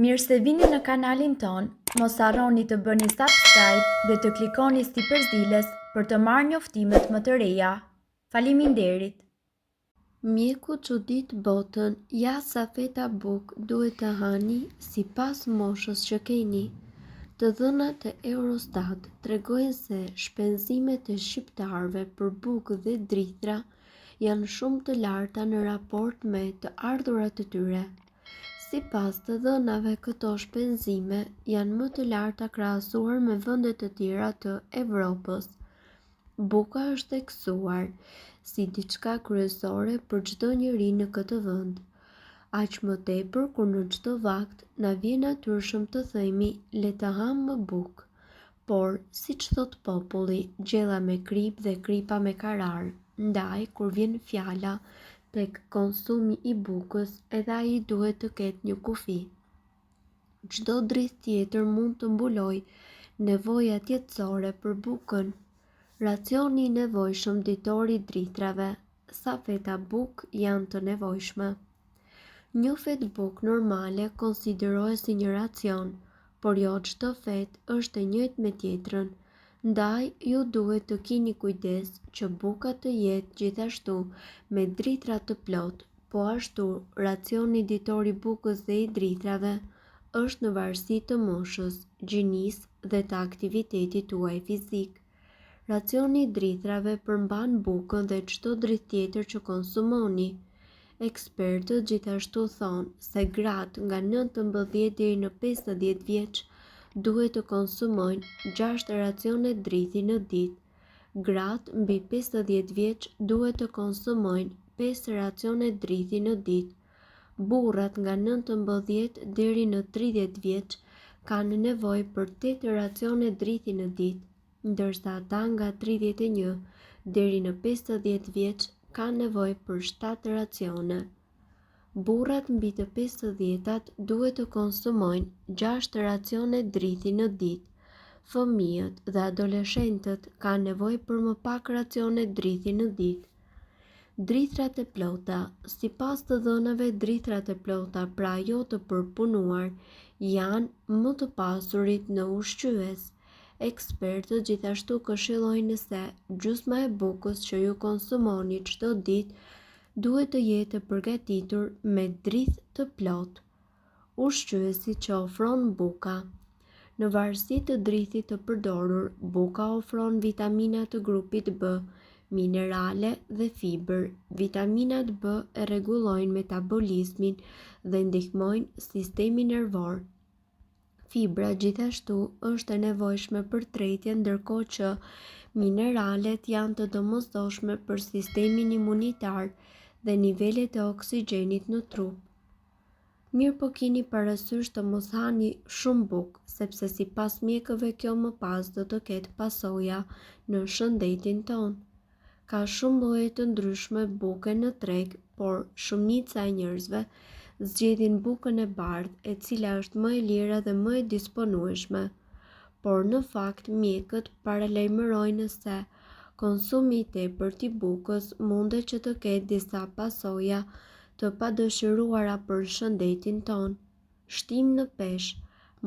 Mirë se vini në kanalin ton, mos harroni të bëni subscribe dhe të klikoni si përzieles për të marrë njoftimet më të reja. Faleminderit! Mjeku çudit botën, ja sa feta bukë duhet të hani sipas moshës që keni. Të dhënat e Eurostat tregojnë se shpenzimet e shqiptarëve për bukë dhe drithra janë shumë të larta në raport me të ardhurat e tyre. Sipas të dhënave, këto shpenzime janë më të larta krahasuar me vende të tjera të Evropës. Buka është theksuar si diçka kryesore për çdo njeri në këtë vend. Aq më tepër kur në çdo vakt na vjen natyrshëm të themi le të ham më bukë. Por, siç thot populli, gjella me krip dhe kripa me karar. Ndaj, kur vjen fjala tek konsumi i bukës, edhe ai duhet të ketë një kufi. Çdo drith tjetër mund të mbulojë nevojat jetësore për bukën. Racioni i nevojshëm ditor i drithrave. Sa feta bukë janë të nevojshme? Një fet bukë normale konsiderohet si një racion, por jo çdo fet është e njëjtë me tjetrën. Ndaj, ju duhet të keni kujdes që buka të jetë gjithashtu me drithra të plot, po ashtu racioni ditor i bukës dhe i drithrave është në varësi të moshës, gjinisë dhe të aktivitetit tuaj fizik. Racioni i drithrave përmban bukën dhe çdo dritë tjetër që konsumoni. Ekspertët gjithashtu thonë se gratë nga 19 deri në 50 vjeç duhet të konsumojnë 6 racione drithi në ditë. Gratë mbi 50 vjeç duhet të konsumojnë 5 racione drithi në ditë. Burrat nga 19 deri në 30 vjeç kanë nevojë për 8 racione drithi në ditë, ndërsa ata nga 31 deri në 50 vjeç kanë nevojë për 7 racione. Burrat mbi të 50-tat duhet të konsumojnë 6 racione drithi në ditë. Fëmijët dhe adoleshentët kanë nevojë për më pak racione drithi në ditë. Drithrat e plota. Sipas të dhënave, drithrat e plota, pra jo të përpunuar, janë më të pasurit në ushqyes. Ekspertët gjithashtu këshillojnë se gjysma e bukës që ju konsumoni çdo ditë duhet të jetë e përgatitur me drithë të plot. Ushqyesi që ofron buka. Në varësi të drithit të përdorur, buka ofron vitamina të grupit B, minerale dhe fiber. Vitaminat B e rregullojnë metabolizmin dhe ndihmojnë sistemin nervor. Fibra gjithashtu është e nevojshme për tretjen, ndërkohë që mineralet janë të domosdoshme për sistemin imunitar dhe nivelet e oksigjenit në trup. Mirë po keni parasysh të mos hani shumë bukë, sepse sipas mjekëve kjo më pas do të ketë pasoja në shëndetin tonë. Ka shumë lloje të ndryshme buke në treg, por shumica e njerëzve zgjedhin bukën e bardhë, e cila është më e lira dhe më e disponueshme. Por në fakt mjekët paralajmërojnë se konsumi i tepërt i bukës mundet që të ketë disa pasoja të padëshiruara për shëndetin tonë. Shtim në peshë.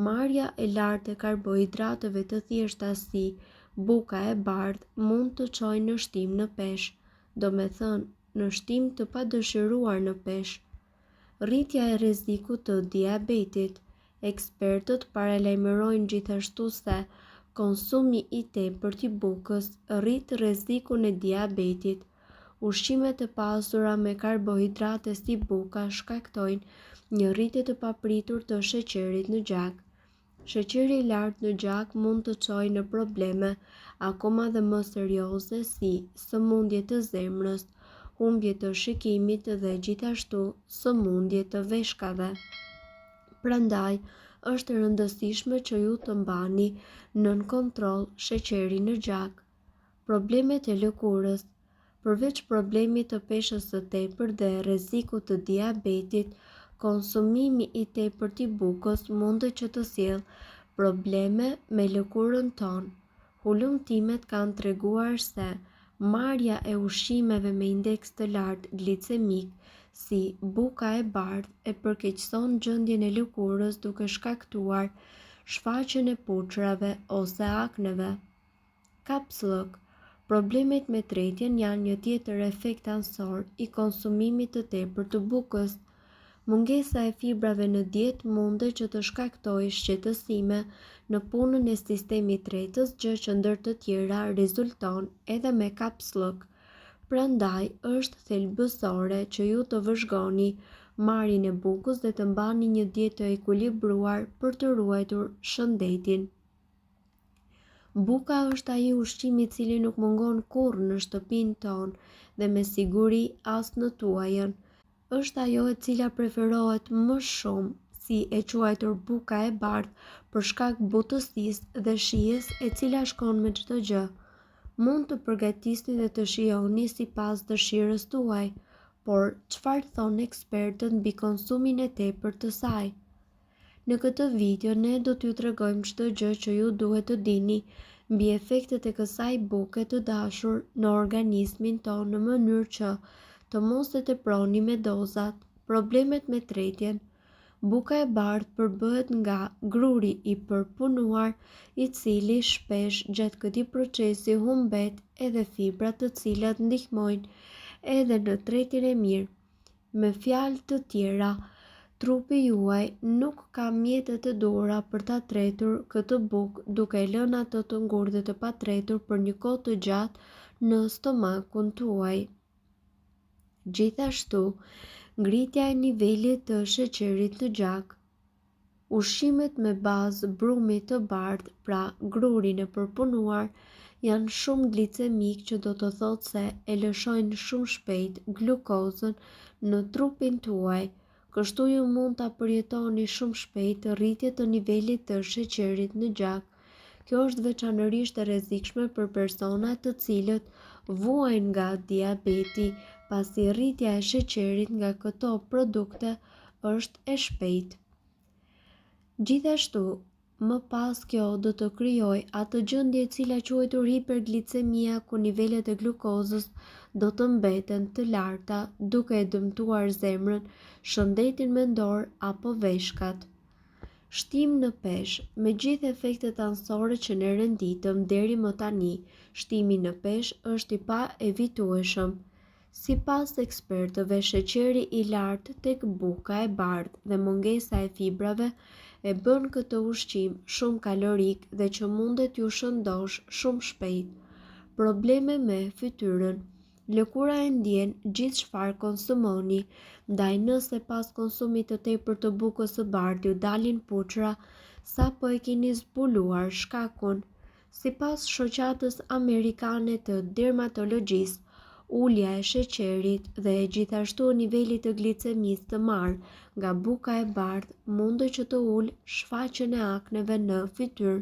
Marrja e lartë e karbohidrateve të thjeshta si buka e bardhë mund të çojë në shtim në peshë, domethënë në shtim të padëshiruar në peshë. Rritja e rrezikut të diabetit. Ekspertët paralajmërojnë gjithashtu se konsumi i tepërt i bukës rrit rrezikun e diabetit. Ushqimet e pasura me karbohidrate si buka shkaktojnë një rritje të papritur të sheqerit në gjak. Sheqeri i lartë në gjak mund të çojë në probleme akoma dhe më serioze si sëmundje të zemrës, humbje të shikimit dhe gjithashtu sëmundje të veshkave. Prandaj, është e rëndësishme që ju të mbani nën kontroll sheqerin në gjak. Problemet e lëkurës. Përveç problemit të peshës së tepërt dhe rrezikut të diabetit, konsumimi i tepërt i bukës mundet që të sjellë probleme me lëkurën tonë. Hulumtimet kanë treguar se marrja e ushqimeve me indeks të lartë glicemik, si buka e bardhë, e përkeqëson gjendjen e lëkurës duke shkaktuar shfaqjen e puçrave ose akneve. Kapsullok. Problemet me tretjen janë një tjetër efekt ansor i konsumimit të tepërt të bukës. Mungesa e fibrave në dietë mundet që të shkaktojë shqetësime në punën e sistemit tretës, gjë që ndër të tjera rezulton edhe me kapsullok. Prandaj është thelbësore që ju të vëzhgoni marrjen e bukës dhe të mbani një dietë të ekuilibruar për të ruajtur shëndetin. Buka është ai ushqim i cili nuk mungon kurrë në shtëpinë tonë dhe me siguri as në tuajën. Është ajo e cila preferohet më shumë, si e quajtur buka e bardhë, për shkak butësisë dhe shijes e cila shkon me çdo gjë. Mund të përgatisni dhe të shijoni sipas dëshirës tuaj, por çfarë thonë ekspertët mbi konsumin e tepërt të saj? Në këtë video ne do t'ju tregojmë çdo gjë që ju duhet të dini mbi efektet e kësaj buke të dashur në organizmin tonë në mënyrë që të mos e teproni me dozat. Problemet me tretjen. Buka e bardhë përbëhet nga gruri i përpunuar, i cili shpesh gjatë këtij procesi humbet edhe fibra të cilat ndihmojnë edhe në tretjen e mirë. Me fjalë të tjera, trupi juaj nuk ka mjetet e duhura për ta tretur këtë bukë, duke lënë ato të ngurë dhe të patretur për një kohë të gjatë në stomakun tuaj. Gjithashtu, ngritja e nivelit të sheqerit në gjak. Ushqimet me bazë brumi të bardhë, pra grurin e përpunuar, janë shumë glicemik, që do të thotë se e lëshojnë shumë shpejt glukozën në trupin tuaj. Kështu ju mund ta përjetoni shumë shpejt rritje të nivelit të sheqerit në gjak. Kjo është veçanërisht e rrezikshme për personat të cilët vuajnë nga diabeti, pasi rritja e sheqerit nga këto produkte është e shpejtë. Gjithashtu, më pas kjo do të krijojë atë gjendje e cila quajtur hiperglicemia, ku nivelet e glukozës do të mbeten të larta, duke e dëmtuar zemrën, shëndetin mendor apo veshkat. Shtim në peshë. Me gjithë efektet ansore që ne renditëm deri më tani, shtimi në peshë është i pa evitueshëm. Sipas ekspertëve, sheqeri i lartë tek buka e bardhë dhe mungesa e fibrave e bën këtë ushqim shumë kalorik dhe që mundet ju shëndosh shumë shpejt. Probleme me fytyrën. Lëkura e ndjen gjithë çfarë konsumoni, ndaj nëse pas konsumit të tepërt të bukës së bardhë ju dalin puçra, sapo e keni zbuluar shkakun. Sipas shoqatës amerikane të dermatologjisë, ulja e sheqerit dhe gjithashtu niveli të glicemisë të marrë nga buka e bardhë mundet që të ulë shfaqjen e akneve në fytyrë.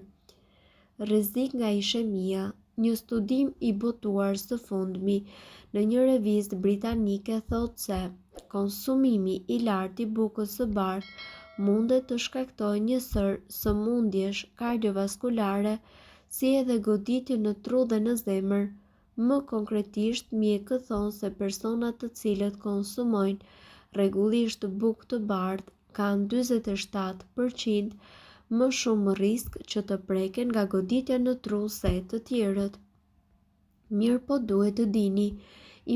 Rrezik nga ishemia. Një studim i botuar së fundmi në një revistë britanike thotë se konsumimi i lartë i bukës së bardhë mundet të shkaktojë një sër sëmundjesh kardiovaskulare, si edhe goditje në tru dhe në zemër. Më konkretisht, mjekët thonë se personat të cilët konsumojnë rregullisht bukë të bardhë kanë 47% më shumë risk që të preken nga goditja në tru se të tjerët. Mirë po duhet të dini,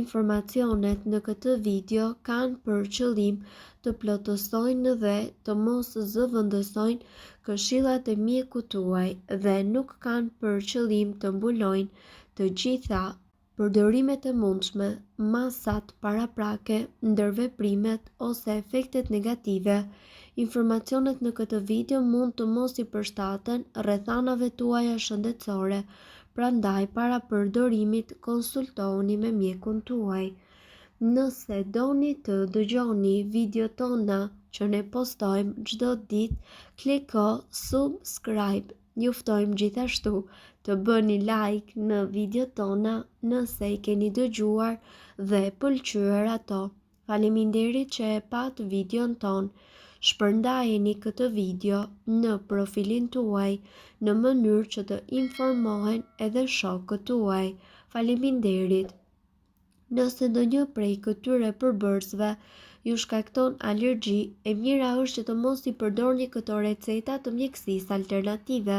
informacionet në këtë video kanë për qëllim të plotësojnë dhe të mos zëvendësojnë këshillat e mjekut tuaj dhe nuk kanë për qëllim të mbulojnë të gjitha përdorimet e mundshme, masat paraprake, ndërveprimet ose efektet negative. Informacionet në këtë video mund të mos i përshtaten rrethanave tuaja shëndetësore, prandaj para përdorimit konsultohuni me mjekun tuaj. Nëse doni të dëgjoni video tona që ne postojmë çdo ditë, kliko subscribe. Njoftojmë gjithashtu të bëni like në video tona nëse i keni dëgjuar dhe pëlqyer ato. Faleminderit që e pat videon ton. Shpërndajeni këtë video në profilin tuaj në mënyrë që të informohen edhe shokët tuaj. Faleminderit. Nëse ndonjë prej këtyre përbërësve ju shkakton alergji, e mira është që të mos i përdorni këto receta të mjekësisë alternative.